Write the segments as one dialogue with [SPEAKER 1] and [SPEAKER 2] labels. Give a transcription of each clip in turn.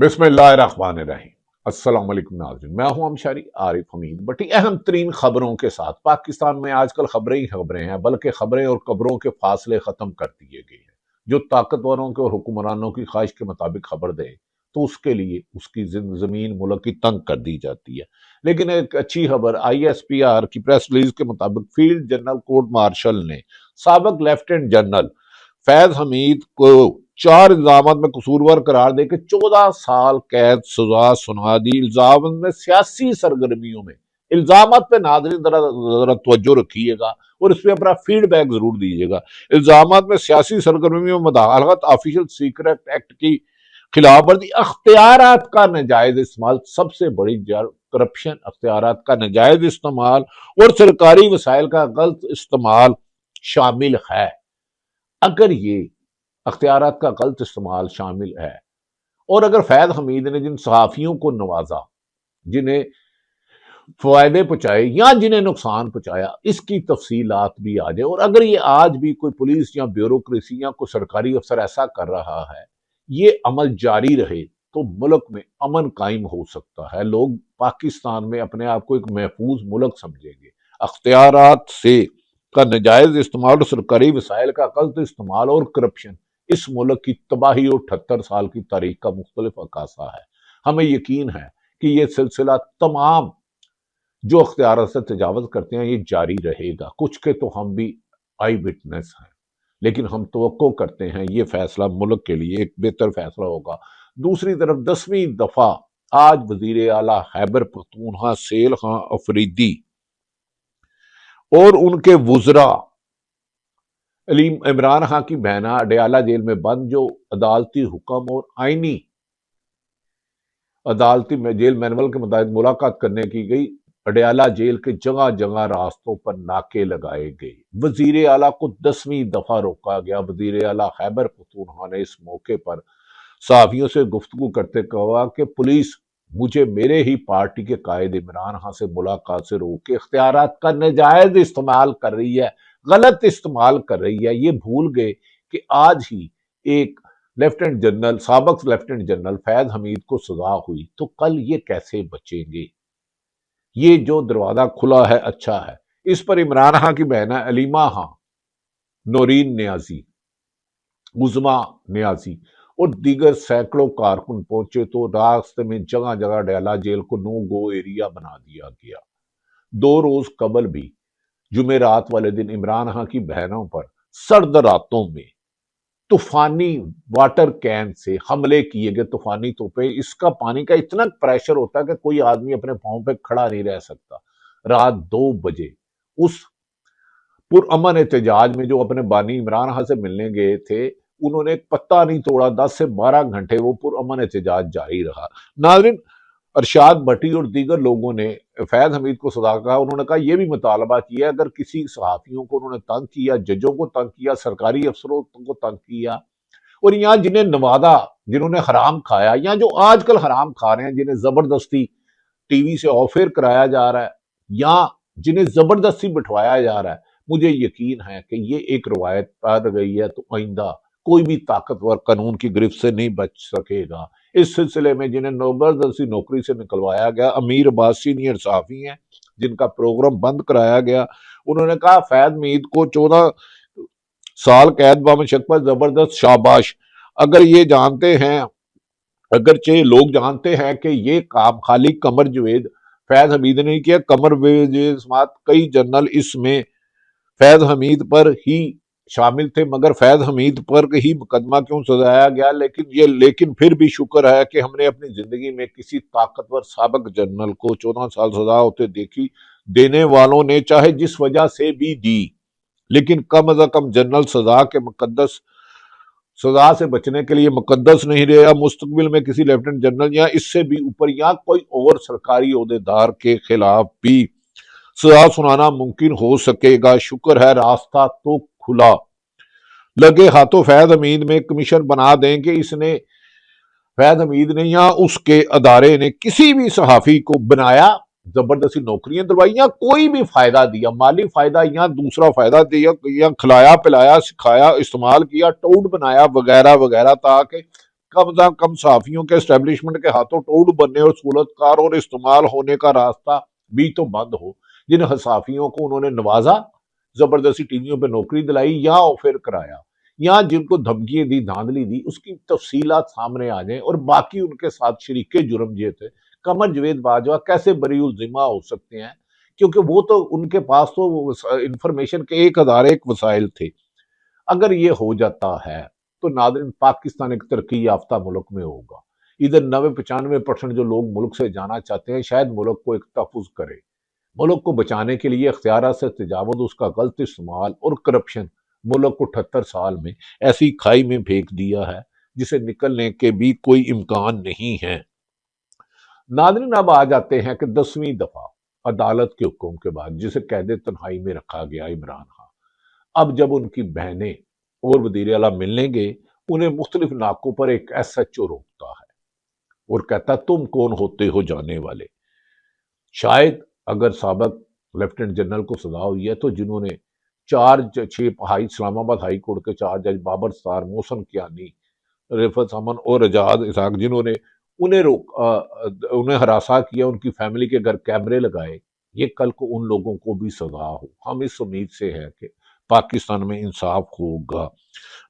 [SPEAKER 1] बिस्मिल्लाहिर्रहमानिर्रहीम। अस्सलाम वालेकुम नाज़रीन, मैं हूं अमशारी आरिफ हमीद। बड़ी अहम तरीन खबरों के साथ पाकिस्तान में आजकल खबरें ही खबरें हैं, बल्कि खबरें और खबरों के फासले खत्म कर दिए गए हैं। जो ताकतवरों के और हुक्मरानों की ख्वाहिश के मुताबिक खबर दे तो उसके लिए उसकी जमीन मुल्क की तंग कर दी जाती है। लेकिन एक अच्छी खबर ISPR की प्रेस रिलीज के मुताबिक फील्ड जनरल कोर्ट मार्शल ने साबिक लेफ्टिनेंट जनरल फैज हमीद को 4 इल्जामात में कसूरवार करार देकर 14 साल कैद सजा सुना दी। इल्जाम में सियासी सरगर्मियों में इल्जामात पे नाज़रीन जरा तवज्जो रखिएगा और इस पे अपना फीडबैक जरूर दीजिएगा। इल्जामात में सियासी सरगर्मियों में मदाखलत, ऑफिशियल सीक्रेट एक्ट की खिलाफ वर्जी, अख्तियारात का नाजायज इस्तेमाल, सबसे बड़ी करप्शन, अख्तियारात का नाजायज इस्तेमाल और सरकारी वसाइल का गलत इस्तेमाल शामिल है। अगर ये अख्तियारात का गलत इस्तेमाल शामिल है और अगर फैज हमीद ने जिन सहाफियों को नवाजा, जिन्हें फायदे पहुंचाए या जिन्हें नुकसान पहुंचाया, इसकी तफसीलात भी आ जाए, और अगर ये आज भी कोई पुलिस या ब्यूरोक्रेसी या कोई सरकारी अफसर ऐसा कर रहा है, ये अमल जारी रहे तो मुल्क में अमन कायम हो सकता है। लोग पाकिस्तान में अपने आप को एक महफूज मुल्क समझेंगे। अख्तियारात से का नाजायज इस्तेमाल और सरकारी वसाइल का गलत इस्तेमाल और करप्शन इस मुल्क की तबाही और 78 साल की तारीख का मुख्तलिफ अकासा है। हमें यकीन है कि ये सिलसिला तमाम जो अख्तियार से तजावज करते हैं ये जारी रहेगा। कुछ के तो हम भी आई विटनेस हैं, लेकिन हम तवक्को करते हैं ये फैसला मुल्क के लिए एक बेहतर फैसला होगा। दूसरी तरफ 10वीं दफा आज वजीर आला खैबर पख्तूनख्वा सेल खां अफरीदी और उनके वुजरा इमरान खां की बहना अडयाला जेल में बंद, जो अदालती हुक्म और आईनी अदालती जेल मैनुअल के मुताबिक मुलाकात करने की गई। अडयाला जेल के जगह जगह रास्तों पर नाके लगाए गए। वजीर आला को 10वीं दफा रोका गया। वजीर आला खैबर पख्तूनख्वा ने इस मौके पर सहाफियों से गुफ्तगू करते कहा कि पुलिस मुझे मेरे ही पार्टी के कायद इमरान खां से मुलाकात से रोक के इख्तियारात का नाजायज इस्तेमाल कर रही है, गलत इस्तेमाल कर रही है। ये भूल गए कि आज ही एक लेफ्टिनेंट जनरल, साबिक लेफ्टिनेंट जनरल फैज हमीद को सजा हुई, तो कल ये कैसे बचेंगे? ये जो दरवाजा खुला है अच्छा है। इस पर इमरान खां की बहना अलीमा खां, नौरीन नियाजी, उज़मा नियाजी और दीगर सैकड़ों कारकुन पहुंचे तो रास्ते में जगह जगह अडयाला जेल को नो गो एरिया बना दिया गया। 2 रोज कबल भी जुमेरात वाले दिन इमरान खां की बहनों पर सर्द रातों में तूफानी वाटर कैन से हमले किए गए, तूफानी तोपे। इसका पानी का इतना प्रेशर होता है कि कोई आदमी अपने पांव पे खड़ा नहीं रह सकता। रात 2 बजे उस पुरअमन एहतजाज में जो अपने बानी इमरान खां से मिलने गए थे, उन्होंने एक पत्ता नहीं तोड़ा। 10 से 12 घंटे वो पुरअमन एहतजाज जारी रहा। नाज़रीन, अरशाद भट्टी और दीगर लोगों ने फैज हमीद को सजा कहा। उन्होंने कहा यह भी मुतालबा किया, अगर किसी सहाफियों को उन्होंने तंग किया, जजों को तंग किया, सरकारी अफसरों को तंग किया, और यहाँ जिन्हें नवादा, जिन्होंने हराम खाया, या जो आजकल हराम खा रहे हैं, जिन्हें जबरदस्ती टीवी से ऑफेयर कराया जा रहा है या जिन्हें जबरदस्ती बिठवाया जा रहा है, मुझे यकीन है कि ये एक रवायत पड़ गई है तो आइंदा कोई भी ताकतवर कानून की गिरफ्त से नहीं बच सकेगा। इस सिलसिले में जिन्हें जबरदस्ती नौकरी से निकलवाया गया, अमीर अब्बास सीनियर सहाफी हैं जिनका प्रोग्राम बंद कराया गया, उन्होंने कहा फैज हमीद को 14 साल कैद बामशक पर जबरदस्त शाबाश। अगर ये जानते हैं, अगरचे लोग जानते हैं कि ये काम खाली कमर जवेद फैज हमीद ने नहीं किया, कमर जवेद कई जनरल इसमें फैज हमीद पर ही शामिल थे, मगर फैज हमीद पर ही मुकदमा क्यों सजाया गया? लेकिन फिर भी शुक्र है कि हमने अपनी जिंदगी में किसी ताकतवर साबिक जनरल को 14 साल सजा होते देखी। देने वालों ने चाहे जिस वजह से भी दी, लेकिन कम अज कम जनरल सजा के मुकद्दस सजा से बचने के लिए मुकद्दस नहीं रहा। मुस्तकबिल में किसी लेफ्टिनेंट जनरल या इससे भी ऊपर या कोई और सरकारी ओहदेदार के खिलाफ भी सजा सुनाना मुमकिन हो सकेगा। शुक्र है रास्ता तो खुला। लगे हाथों फैज हमीद में कमीशन बना दें कि इसने, फैज हमीद ने या उसके अदारे ने किसी भी सहाफी को बनाया, जबरदस्ती नौकरियां दिलवाई, या कोई भी फायदा दिया, माली फायदा या दूसरा फायदा दिया, या खिलाया पिलाया सिखाया इस्तेमाल किया, टोड बनाया वगैरह वगैरह, ताकि कम अज़ कम सहाफ़ियों के एस्टेब्लिशमेंट के हाथों टोड़ बनने और सूरतकार और इस्तेमाल होने का रास्ता भी तो बंद हो। जिन सहाफ़ियों को उन्होंने नवाजा, जबरदस्ती टीवियों पर नौकरी दिलाई या ऑफर कराया, या जिनको धमकियां दी, धांधली दी, उसकी तफसीलात सामने आ जाए और बाकी उनके साथ शरीके जुर्म ये थे, कमर जवेद बाजवा कैसे बरीउल जिम्मा हो सकते हैं? क्योंकि वो तो उनके पास तो इंफॉर्मेशन के 1001 वसाइल थे। अगर ये हो जाता है तो नादरिन पाकिस्तान एक तरक्की याफ्ता मुल्क में होगा। इधर 90-95% जो लोग मुल्क से जाना चाहते हैं, शायद मुल्क को एक तहफ़्फ़ुज़ करे। मुल्क को बचाने के लिए इख्तियारात से तजावुज़, उसका गलत इस्तेमाल और करप्शन मुल्क को 78 साल में ऐसी खाई में फेंक दिया है जिसे निकलने के भी कोई इम्कान नहीं है। नादरिन, अब आ जाते हैं कि 10वीं दफा अदालत के हुक्म के बाद जिसे कैद तन्हाई में रखा गया इमरान खान, अब जब उनकी बहनें और वज़ीर आला मिलने गए, उन्हें मुख्तलिफ नाकों पर एक SHO रोकता है और कहता तुम कौन होते हो जाने वाले। शायद अगर साबक लेफ्टिनेंट जनरल को सजा हुई है तो जिन्होंने 4-6 इस्लामाबाद हाई कोर्ट के 4 जज बाबर सत्तार, मोहसन कियानी, रिफत अमन और रजाद इसहाक, जिन्होंने उन्हें हरासा किया, उनकी फैमिली के घर कैमरे लगाए, ये कल को उन लोगों को भी सजा हो। हम इस उम्मीद से है कि पाकिस्तान में इंसाफ होगा।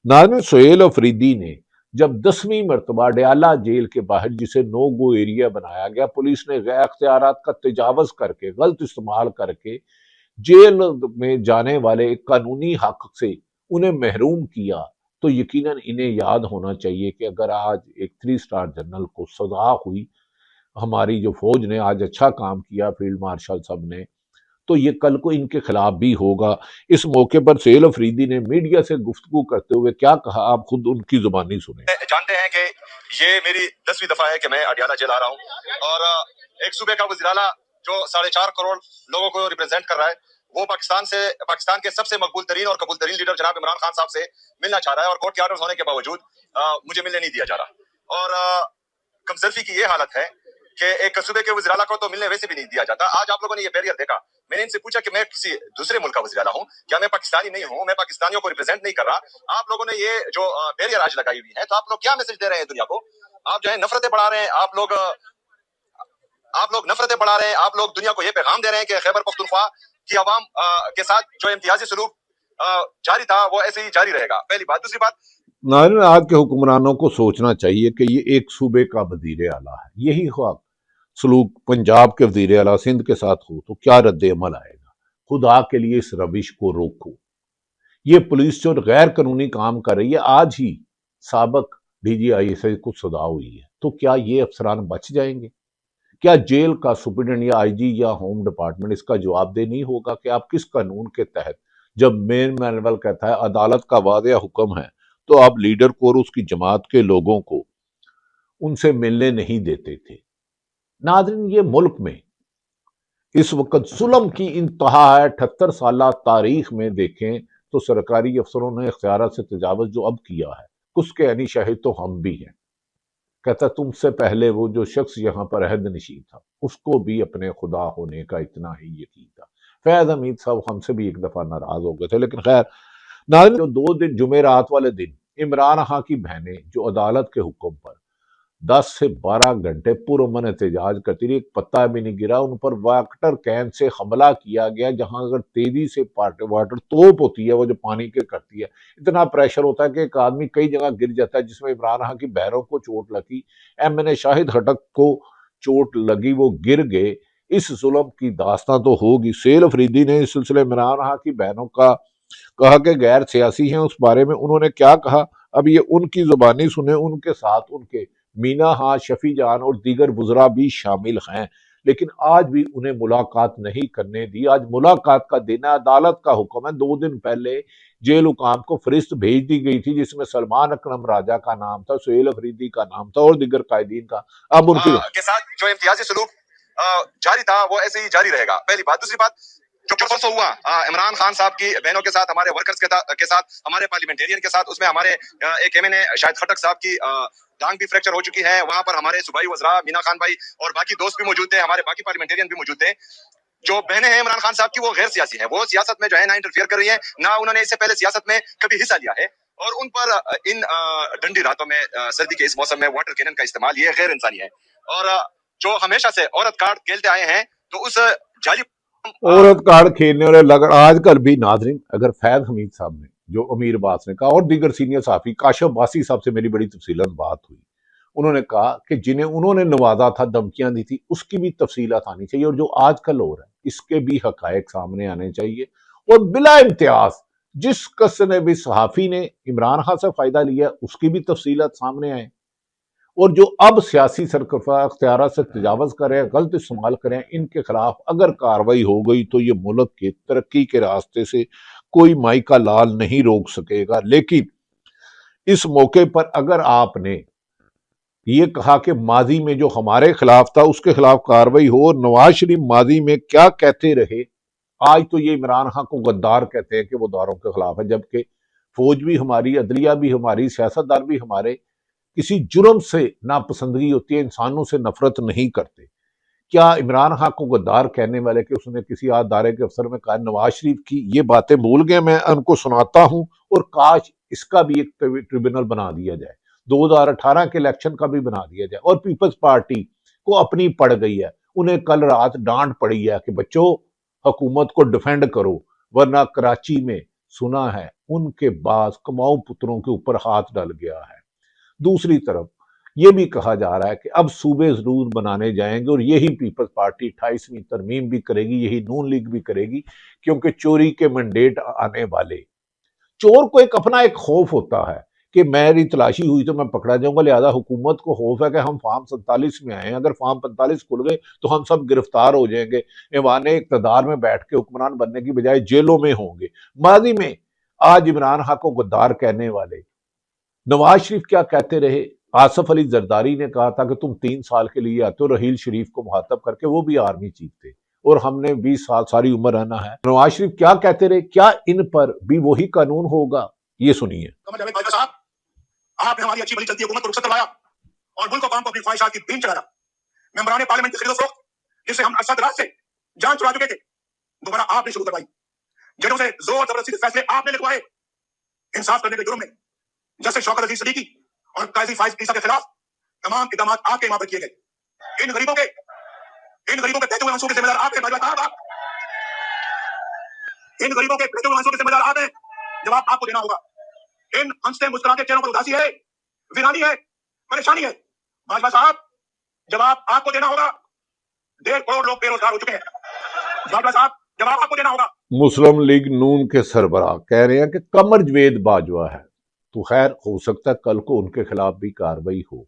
[SPEAKER 1] नाज़रीन, सुहेल अफरीदी ने जब 10वीं मरतबा अडयाला जेल के बाहर, जिसे नो गो एरिया बनाया गया, पुलिस ने गैर अख्तियारात का तजावज़ करके, गलत इस्तेमाल करके जेल में जाने वाले एक कानूनी हक से उन्हें महरूम किया, तो यकीनन इन्हें याद होना चाहिए कि अगर आज एक 3 स्टार जनरल को सजा हुई, हमारी जो फौज ने आज अच्छा काम किया, फील्ड मार्शल साहब ने, तो ये कल को इनके खिलाफ भी होगा। इस मौके पर सुहेल अफरीदी ने मीडिया से गुफ्तगू करते हुए क्या कहा, आप खुद उनकी जुबानी सुने।
[SPEAKER 2] जानते हैं कि ये मेरी 10वीं दफा है कि मैं अडयाला जेल आ रहा हूँ और एक सूबे का वज़ीर आला जो 4.5 करोड़ लोगों को रिप्रेजेंट कर रहा है, वो पाकिस्तान के सबसे मकबूल तरीन और कबूल तरीन लीडर जनाब इमरान खान साहब से मिलना चाह रहा है और कोर्ट के ऑर्डर होने के बावजूद मुझे मिलने नहीं दिया जा रहा। और कमजल्फी की ये हालत है कि एक सूबे के वज़ीर आला को तो मिलने वैसे भी नहीं दिया जाता। आज आप लोगों ने ये बैरियर देखा। मैंने इनसे पूछा कि मैं किसी दूसरे मुल्क का वज़ीर आला हूँ, क्या मैं पाकिस्तानी नहीं हूँ, मैं पाकिस्तानियों को रिप्रेजेंट नहीं कर रहा। आप लोगों ने ये जो बैरियर आज लगाई हुई है, तो आप लोग क्या मैसेज दे रहे हैं दुनिया को? आप जो है नफरतें बढ़ा रहे हैं, आप लोग नफरतें बढ़ा रहे हैं, आप लोग दुनिया को ये पैगाम दे रहे हैं कि खैबर पख्तूनख्वा की आवाम के साथ जो इम्तियाजी सलूक जारी था वो ऐसे ही जारी रहेगा। पहली बात। दूसरी बात,
[SPEAKER 1] नाज़रीन, आज के हुक्मरानों को सोचना चाहिए कि ये एक सूबे का वज़ीर आला है, यही सलूक पंजाब के वज़ीर आला सिंध के साथ हो तो क्या रद्द अमल आएगा। खुदा के लिए इस रविश को रोको। ये पुलिस जो गैर कानूनी काम कर रही है, आज ही साबक DGI को सजा हुई है, तो क्या ये अफसरान बच जाएंगे? क्या जेल का सुप्रीडेंट या IG या होम डिपार्टमेंट इसका जवाबदेह नहीं होगा कि आप किस कानून के तहत, जब मेन मैनुअल कहता है अदालत का वाज़ेह हुक्म है, तो आप लीडर को और उसकी जमात के लोगों को उनसे मिलने नहीं देते थे। नाज़रीन, ये मुल्क में इस वक्त जुल्म की इंतहा है। 78 साल तारीख में देखें तो सरकारी अफसरों ने इख्तियारात से तजावुज़ जो अब किया है, उसके यानी शाहिद तो हम भी हैं। कहता तुमसे पहले वो जो शख्स यहाँ पर अहद नशीन था, उसको भी अपने खुदा होने का इतना ही यकीन था। फैज़ हमीद साहब हमसे भी एक दफा नाराज हो गए थे, लेकिन खैर। नाज़रीन, जो 2 दिन जुमेरात वाले दिन इमरान खां की बहनें जो अदालत के हुक्म पर 10 से 12 घंटे पुरअमन एहतजाज करती रही, एक पत्ता भी नहीं गिरा। उन पर वाटर कैन से हमला किया गया, जहां अगर तेजी से वाटर तोप होती है, वो जो पानी के करती है, इतना प्रेशर होता है कि एक आदमी कई जगह गिर जाता है, जिसमें इमरान खां की बहनों को चोट लगी, MNA शाहिद खटक को चोट लगी, वो गिर गए। इस जुल्म की दास्तां तो होगी। सुहेल अफरीदी ने इस सिलसिले में इमरान खां की बहनों का कहा कि गैर सियासी हैं। उस बारे में उन्होंने क्या कहा, अब ये उनकी जुबानी सुने। उनके साथ उनके मीना खां, शफी जान और दीगर बुजरा भी शामिल हैं, लेकिन आज भी उन्हें मुलाकात नहीं करने दी। आज मुलाकात का दिन है, अदालत का हुक्म है। 2 दिन पहले जेल हुकाम को फरिस्त भेज दी गई थी, जिसमें सलमान अकरम राजा का नाम था, सुहेल अफरीदी का नाम था और दीगर कायदीन का। अब उनके
[SPEAKER 2] साथ जो इम्तियाजी सलूक जारी था वो ऐसे ही जारी रहेगा। पहली बात। दूसरी बात, जो परसों हुआ इमरान खान साहब की बहनों के साथ, हमारे वर्कर्स के साथ, हमारे पार्लियामेंटेरियन के साथ, उसमें हमारे एक MNA शाहिद खटक साहब की टांग भी फ्रैक्चर हो चुकी है। वहां पर हमारे सूबाई वज़रा मीना खान भाई और बाकी दोस्त भी मौजूद थे, हमारे बाकी पार्लियामेंटेरियन भी मौजूद थे। जो बहनें हैं इमरान खान साहब की, वो गैर सियासी है, वो सियासत में जो है ना इंटरफियर कर रही है, ना उन्होंने इससे पहले सियासत में कभी हिस्सा लिया है। और उन पर इन ठंडी रातों में सर्दी के इस मौसम में वाटर कैनन का इस्तेमाल ये गैर इंसानी है। और जो हमेशा से औरत कार्ड खेलते आए हैं, तो उस जाली
[SPEAKER 1] औरत कार्ड खेलने वाले लगड़ आजकल भी नाजरीन, अगर फैज हमीद साहब ने जो अमीर अब्बास ने कहा और दीगर सीनियर साफी काशिफ वासी साहब से मेरी बड़ी तफसीलन बात हुई, उन्होंने कहा कि जिन्हें उन्होंने नवाजा था, धमकियां दी थी, उसकी भी तफसीलात आनी चाहिए और जो आजकल हो रहा है इसके भी हकायक सामने आने चाहिए। और बिला इम्तियाज जिस कस ने भी सहाफी ने इमरान खान से फायदा लिया उसकी भी तफसीलात सामने आए। और जो अब सियासी सरकर्ता अख्तियार से तजावज करें, गलत इस्तेमाल करें, इनके खिलाफ अगर कार्रवाई हो गई तो ये मुल्क के तरक्की के रास्ते से कोई माई का लाल नहीं रोक सकेगा। लेकिन इस मौके पर अगर आपने ये कहा कि माजी में जो हमारे खिलाफ था उसके खिलाफ कार्रवाई हो, नवाज शरीफ माजी में क्या कहते रहे, आज तो ये इमरान खान को गद्दार कहते हैं कि वो दारों के खिलाफ है, जबकि फौज भी हमारी, अदलिया भी हमारी, सियासतदान भी हमारे, किसी जुर्म से नापसंदगी होती है, इंसानों से नफरत नहीं करते। क्या इमरान खान को गद्दार कहने वाले कि उसने किसी अदारे के अफसर में कहा नवाज शरीफ की ये बातें भूल गए? मैं उनको सुनाता हूं और काश इसका भी एक ट्रिब्यूनल बना दिया जाए, 2018 के इलेक्शन का भी बना दिया जाए। और पीपल्स पार्टी को अपनी पड़ गई है, उन्हें कल रात डांट पड़ी है कि बच्चों हुकूमत को डिफेंड करो, वरना कराची में सुना है उनके बाज कमाऊ पुत्रों के ऊपर हाथ डल गया है। दूसरी तरफ ये भी कहा जा रहा है कि अब सूबे जरूर बनाने जाएंगे और यही पीपल्स पार्टी 28वीं तरमीम भी करेगी, यही नून लीग भी करेगी, क्योंकि चोरी के मैंडेट आने वाले। चोर को एक अपना एक खौफ होता है कि मेरी तलाशी हुई तो मैं पकड़ा जाऊंगा, लिहाजा हुकूमत को खौफ है कि हम फार्म 47 में आए हैं, अगर फार्म 45 खुल गए तो हम सब गिरफ्तार हो जाएंगे, ईवान इक़्तिदार में बैठ के हुक्मरान बनने की बजाय जेलों में होंगे। माजी में आज इमरान खान को गद्दार कहने वाले नवाज शरीफ क्या कहते रहे? आसफ अली जरदारी ने कहा था कि तुम 3 साल के लिए आते हो, रहील शरीफ को मुखातब करके, वो भी आर्मी चीफ थे और हमने 20 साल सारी उम्र रहना है। नवाज शरीफ क्या कहते रहे? क्या इन पर भी वही कानून होगा? ये सुनिए।
[SPEAKER 2] आपने हमारी अच्छी भली चलती हुकूमत को रुखसत करवाया और मुल्क को अपनी ख्वाहिशात की बीन चढ़ाया। मेंबरान पार्लियामेंट की खरीदो जिससे हम अरसद रात से जान चुरा चुके थे, दोबारा आपने शुरू करवाई। जजों से जोर जबरदस्ती फैसले आपने लिखवाए। इंसाफ करने के जुर्म में जस्टिस शौकत अजीज सिद्दीकी और काजी फाइज ईसा के खिलाफ तमाम इक़दाम आपके वहां पर किए गए। इन गरीबों के बहते हुए आंसू के जिम्मेदार आपके साहब, इन गरीबों के बहते हुए आंसू के जिम्मेदार आप हैं। जवाब आपको देना होगा। इन हंसते मुस्कुराते चेहरों पर उदासी है, वीरानी है, परेशानी है। भाजपा साहब, जवाब आपको देना होगा। 1.5 करोड़ लोग बेरोजगार हो चुके हैं। भाजपा साहब, जवाब आपको देना होगा।
[SPEAKER 1] मुस्लिम लीग नून के सरबराह कह रहे हैं कि कमर जवेद बाजवा है, तो खैर हो सकता है कल को उनके खिलाफ भी कार्रवाई हो।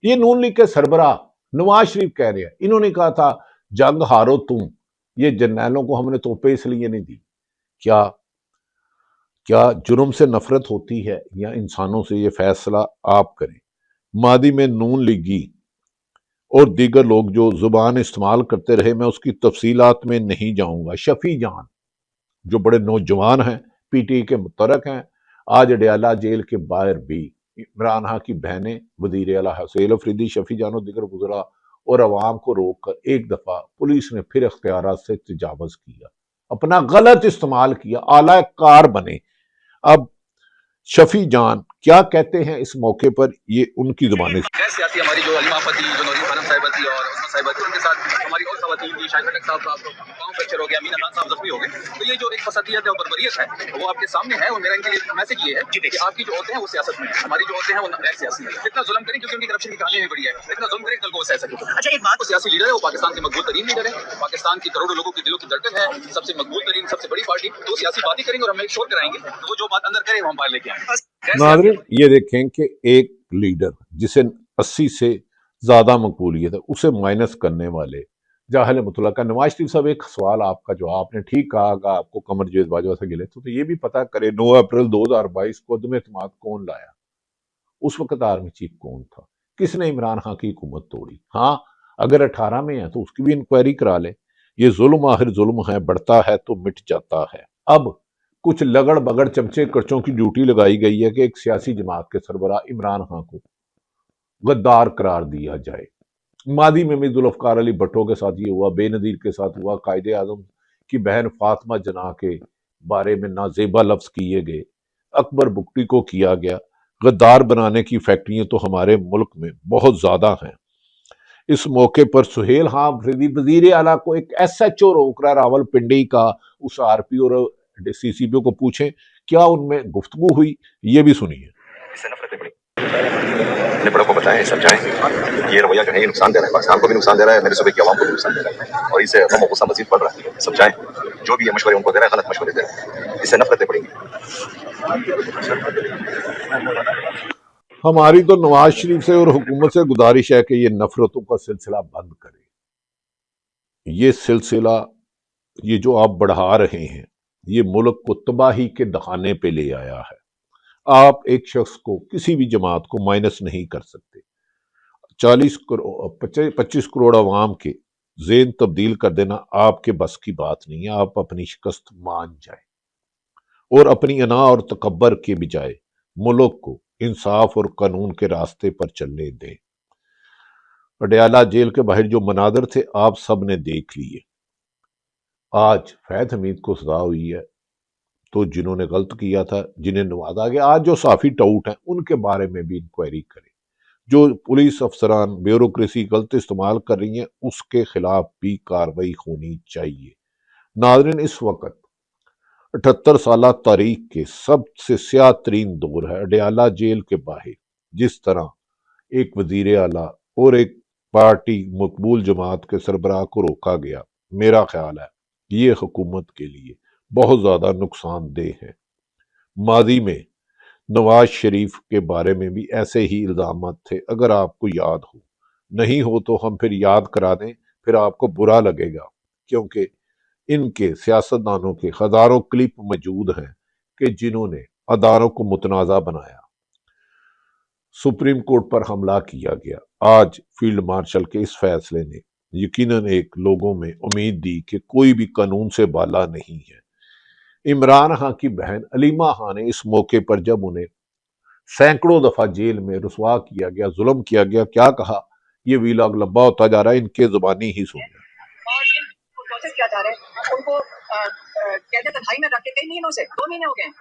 [SPEAKER 1] ये नून लीग के सरबराह नवाज शरीफ कह रहे हैं, इन्होंने कहा था जंग हारो तुम, ये जर्नैलों को हमने तोपे इसलिए नहीं दी। क्या जुर्म से नफरत होती है या इंसानों से? ये फैसला आप करें। मादी में नून लीगी और दीगर लोग जो जुबान इस्तेमाल करते रहे, मैं उसकी तफसीलात में नहीं जाऊंगा। शफी जान जो बड़े नौजवान हैं, पीटीआई के मुतरक हैं, आज अडयाला जेल के बाहर भी इमरान खान की बहनें, वजीर आला हसैन अफरीदी, शफी जान और दीगर गुजरा और अवाम को रोककर एक दफा पुलिस ने फिर अख्तियारात से तजावज किया, अपना गलत इस्तेमाल किया, आला कार बने। अब शफी जान क्या कहते हैं इस मौके पर, ये उनकी जुबानी।
[SPEAKER 3] सियासी हमारी जो अलीमा पति, जो नौरीन खानम साहिबा थी और उस्मा साहिबा थी, उनके साथ हमारी और खवातीन थी, शाहिद खटक साहब का पाँव फ्रैक्चर हो गया, मीना खान साहब जख्मी हो गए। तो ये जो एक फसादियत है और बर्बरियत है वो आपके सामने है। और मेरा इनके लिए मैसेज ये है कि आपकी जो औरतें हैं वो सियासत में है, हमारी जो औरतें हैं वो गैर सियासी है। इतना जुल्म करें क्योंकि उनकी करप्शन की कहानी भी बड़ी है, इतना जुल्म करें कल को वो सह सके। अच्छा, एक बात, वो सियासी लीडर है, वो पाकिस्तान के मकबूल तरीन लीडर है, पाकिस्तान की करोड़ों लोगों के दिलों की धड़कन है, सबसे मकबूल तरीन, सबसे बड़ी पार्टी। तो सियासी बातें करेंगे और हम एक शोर कराएंगे, तो वो जो बात अंदर करे वो हम बाहर लेके आएंगे।
[SPEAKER 1] नाज़रीन, ये देखें कि एक लीडर जिसे 80 से ज्यादा मकबूलियत है, उसे माइनस करने वाले जाहिल मुतलका। नवाज शरीफ साहब, एक सवाल आपका जो आपने ठीक कहा, आपको कमर जवेद बाजवा से गिले, तो ये भी पता करे 9 अप्रैल 2022 को अदम एतमाद कौन लाया? उस वक्त आर्मी चीफ कौन था? किसने इमरान खान की हुकूमत तोड़ी? हाँ, अगर 18 में है तो उसकी भी इंक्वायरी करा ले। ये जुल्म आखिर जुल्म है, बढ़ता है तो मिट जाता है। अब कुछ लगड़ बगड़ चमचे कर्चों की ड्यूटी लगाई गई है कि एक सियासी जमात के सरबराह इमरान खान को गद्दार करार दिया जाए। मादी में भी जुल्फकार अली भट्टो के साथ ये हुआ, बेनजीर के साथ हुआ, कायदे आजम की बहन फातिमा जना के बारे में नाजेबा लफ्ज किए गए। اکبر بگٹی کو کیا گیا۔ غدار بنانے کی فیکٹریاں تو ہمارے ملک میں بہت زیادہ ہیں۔ اس موقع پر سہیل آفریدی وزیر اعلیٰ کو ایک ایس ایچ او روک رہا راول پنڈی کا، اس آر پی اور سی سی پی او کو پوچھیں کیا ان میں گفتگو ہوئی، یہ بھی سنیے۔
[SPEAKER 2] اپنے بڑوں کو بتائیں، سمجھائیں، یہ رویہ جو ہے یہ نقصان دہ رہا ہے، پاکستان کو بھی نقصان دے رہا ہے، میرے صوبے کی عوام کو بھی نقصان دے رہا ہے، اور اس سے غم و غصہ مزید بڑھ رہا ہے۔ سمجھائیں، جو بھی یہ مشورے ان کو دے رہا ہے غلط مشورے دے رہا ہے، اس سے نفرتیں بڑھیں گی۔
[SPEAKER 1] ہماری تو نواز شریف سے اور حکومت سے گزارش ہے کہ یہ نفرتوں کا سلسلہ بند کرے۔ یہ سلسلہ یہ جو آپ بڑھا رہے ہیں یہ ملک کو تباہی کے دہانے پہ لے آیا ہے۔ آپ ایک شخص کو کسی بھی جماعت کو مائنس نہیں کر سکتے۔ 25 کروڑ عوام کے ذہن تبدیل کر دینا آپ کے بس کی بات نہیں ہے۔ آپ اپنی شکست مان جائیں اور اپنی انا اور تکبر کے بجائے ملک کو انصاف اور قانون کے راستے پر چلنے دیں۔ اڈیالہ جیل کے باہر جو مناظر تھے آپ سب نے دیکھ لیے۔ آج فیض حمید کو سزا ہوئی ہے تو جنہوں نے غلط کیا تھا، جنہیں نوازا گیا، آج جو صافی ٹاؤٹ ہیں ان کے بارے میں بھی انکوائری کریں۔ جو پولیس افسران بیوروکریسی غلط استعمال کر رہی ہیں اس کے خلاف بھی کارروائی ہونی چاہیے۔ ناظرین، اس وقت 78 سالہ تاریخ کے سب سے سیاہ ترین دور ہے۔ اڈیالہ جیل کے باہر جس طرح ایک وزیر اعلیٰ اور ایک پارٹی مقبول جماعت کے سربراہ کو روکا گیا، میرا خیال ہے یہ حکومت کے لیے بہت زیادہ نقصان دہ ہے۔ ماضی میں نواز شریف کے بارے میں بھی ایسے ہی الزامات تھے، اگر آپ کو یاد ہو، نہیں ہو تو ہم پھر یاد کرا دیں، پھر آپ کو برا لگے گا، کیونکہ ان کے سیاستدانوں کے ہزاروں کلپ موجود ہیں کہ جنہوں نے اداروں کو متنازع بنایا۔ سپریم کورٹ پر حملہ کیا گیا۔ آج فیلڈ مارشل کے اس فیصلے نے یقیناً ایک لوگوں میں امید دی کہ کوئی بھی قانون سے بالا نہیں ہے۔ عمران خان کی بہن علیمہ خان نے اس موقع پر جب انہیں سینکڑوں دفعہ جیل میں رسوا کیا گیا، ظلم کیا گیا، کیا کہا؟ یہ ویلاگ لمبا ہوتا جا رہا ہے، ان کے زبانی ہی سن لیں۔
[SPEAKER 4] کوشش کیا جا رہا ہے ان کو قید تنہائی میں رکھ کے کئی مہینوں سے 2 مہینے ہو گئے ہیں۔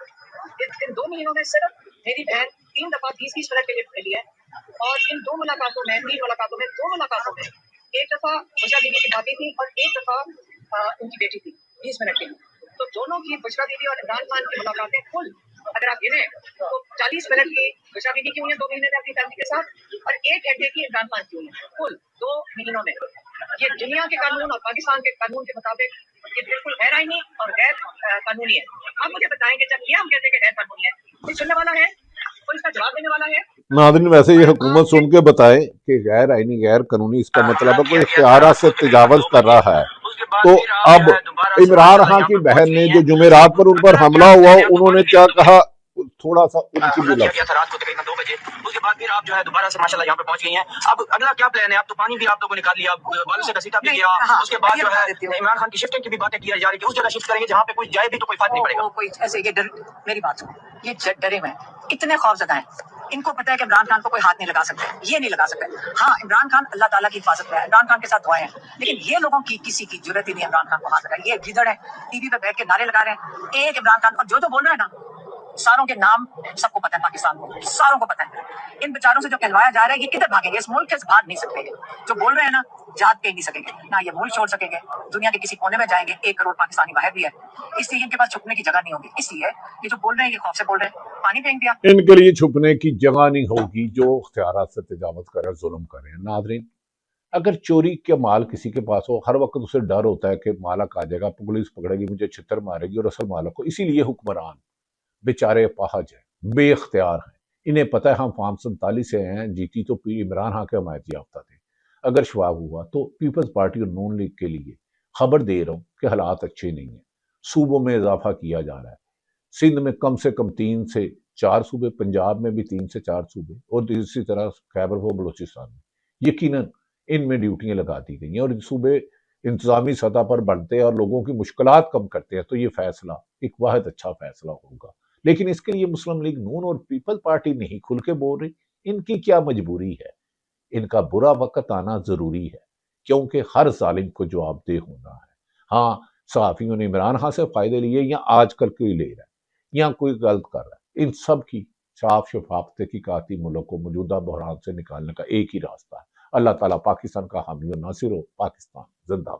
[SPEAKER 4] ان 2 مہینوں میں صرف میری بہن 3 دفعہ 20 منٹ کے لیے ملی ہے، اور ان 2 ملاقاتوں میں 3 ملاقاتوں میں 2 ملاقاتوں میں ایک دفعہ بشرا بیوی کی بھابھی تھی اور ایک دفعہ ان کی بیٹی تھی 20 منٹ کے لیے۔ تو دونوں کی بشرا بیوی اور عمران خان کی ملاقاتیں کل اگر آپ گنیں تو 40 منٹ کی بشرا بیوی کی ہوئی ہیں 2 مہینے میں اپنی فیملی کے ساتھ، اور 1 گھنٹے کی عمران خان کی ہوئی ہیں، کل 2 مہینوں میں۔ یہ دنیا کے قانون اور پاکستان کے قانون کے مطابق یہ بالکل غیر آئینی اور غیر قانونی ہے۔ آپ مجھے بتائیں کہ جب یہ ہم کہتے ہیں کہ غیر قانونی ہے، کوئی سننے والا ہے؟ کوئی اس کا جواب دینے والا ہے؟
[SPEAKER 1] ناظرین، ویسے یہ حکومت سن کے بتائے کہ غیر آئینی غیر قانونی، اس کا مطلب ہے کوئی اختیارات سے تجاوز کر رہا ہے۔ تو اب عمران خان کی بہن نے جو جمعرات پر ان پر حملہ ہوا، انہوں نے کیا کہا، تھوڑا سا ان کی بھی لفظ۔
[SPEAKER 3] رات کو تقریباً 2 بجے اس کے بعد پھر آپ جو ہے دوبارہ سے ماشاءاللہ یہاں پہ پہنچ گئی ہیں۔ اب اگلا کیا پلان ہے؟ اب تو پانی بھی آپ لوگوں نے نکال لیا، بالوں سے گھسیٹا بھی کیا، اس کے بعد جو ہے عمران خان کی شفٹنگ کی بھی باتیں کی جا رہی ہے کہ اس جگہ شفٹ کریں گے جہاں پہ کوئی جائے بھی تو کوئی فرق نہیں پڑے گا۔
[SPEAKER 4] کوئی ایسے یہ ڈر، میری بات سنو، یہ ڈرے ہوئے ہیں، اتنے خوف زدہ ہیں، ان کو پتہ ہے کہ عمران خان کو کوئی ہاتھ نہیں لگا سکتا، یہ نہیں لگا سکتے۔ ہاں، عمران خان اللہ تعالیٰ کی حفاظت میں ہے، عمران خان کے ساتھ دعائیں ہیں، لیکن یہ لوگوں کی کسی کی جرت ہی نہیں عمران خان کو ہاتھ لگائے۔ یہ گدڑ ہے، ٹی وی پہ بیٹھ کے نعرے لگا رہے ہیں ایک عمران خان، اور جو بول رہے ہیں نا، ساروں کے نام سب کو پتہ ہے، پاکستان کو ساروں کو پتہ ہے۔ ان بیچاروں سے جو کہلوایا جا رہا ہے یہ کدھر بھاگیں گے؟ اس ملک سے بھاگ نہیں سکتے، جو بول رہے ہیں نا جات کے ہی نہیں سکیں گے، نہ یہ ملک چھوڑ سکیں گے، دنیا کے کسی کونے میں جائیں گے۔ 1 کروڑ پاکستانی باہر بھی ہے، اس لیے ان کے پاس چھپنے کی جگہ نہیں ہوگی، اس لیے یہ جو بول رہے ہیں یہ خوف سے بول رہے ہیں۔ پانی پھینک دیا،
[SPEAKER 1] ان کے لیے چھپنے کی جگہ نہیں ہوگی جو اختیارات سے تجاوز کر رہے، ظلم کر رہے ہیں۔ ناظرین، اگر چوری کے مال کسی کے پاس ہو، ہر وقت اسے ڈر ہوتا ہے کہ مالک آ جائے گا، پولیس پکڑے گی، مجھے چھتر مارے گی، اور اصل مالک کو۔ اسی لیے حکمران بیچارے اپاہج ہیں، بے اختیار ہیں، انہیں پتہ ہے ہم فارم 47 سے ہیں، جیتی تو عمران خان کے حمایت یافتہ تھے۔ اگر شواب ہوا تو پیپلز پارٹی اور نون لیگ کے لیے خبر دے رہا ہوں کہ حالات اچھے نہیں ہیں۔ صوبوں میں اضافہ کیا جا رہا ہے، سندھ میں کم سے کم 3 سے 4 صوبے، پنجاب میں بھی 3 سے 4 صوبے، اور اسی طرح خیبر و بلوچستان میں یقیناً ان میں ڈیوٹیاں لگا دی گئی ہیں، اور صوبے انتظامی سطح پر بڑھتے ہیں اور لوگوں کی مشکلات کم کرتے ہیں، تو یہ فیصلہ ایک واحد اچھا فیصلہ ہوگا۔ لیکن اس کے لیے مسلم لیگ نون اور پیپل پارٹی نہیں کھل کے بول رہی، ان کی کیا مجبوری ہے؟ ان کا برا وقت آنا ضروری ہے، کیونکہ ہر ظالم کو جواب دہ ہونا ہے۔ ہاں، صحافیوں نے عمران خان سے فائدے لیے، یا آج کل کوئی لے رہا ہے، یا کوئی غلط کر رہا ہے، ان سب کی صاف شفاف تحقیقاتی ملک کو موجودہ بحران سے نکالنے کا ایک ہی راستہ ہے۔ اللہ تعالیٰ پاکستان کا حامی و ناصر ہو۔ پاکستان زندہ باد۔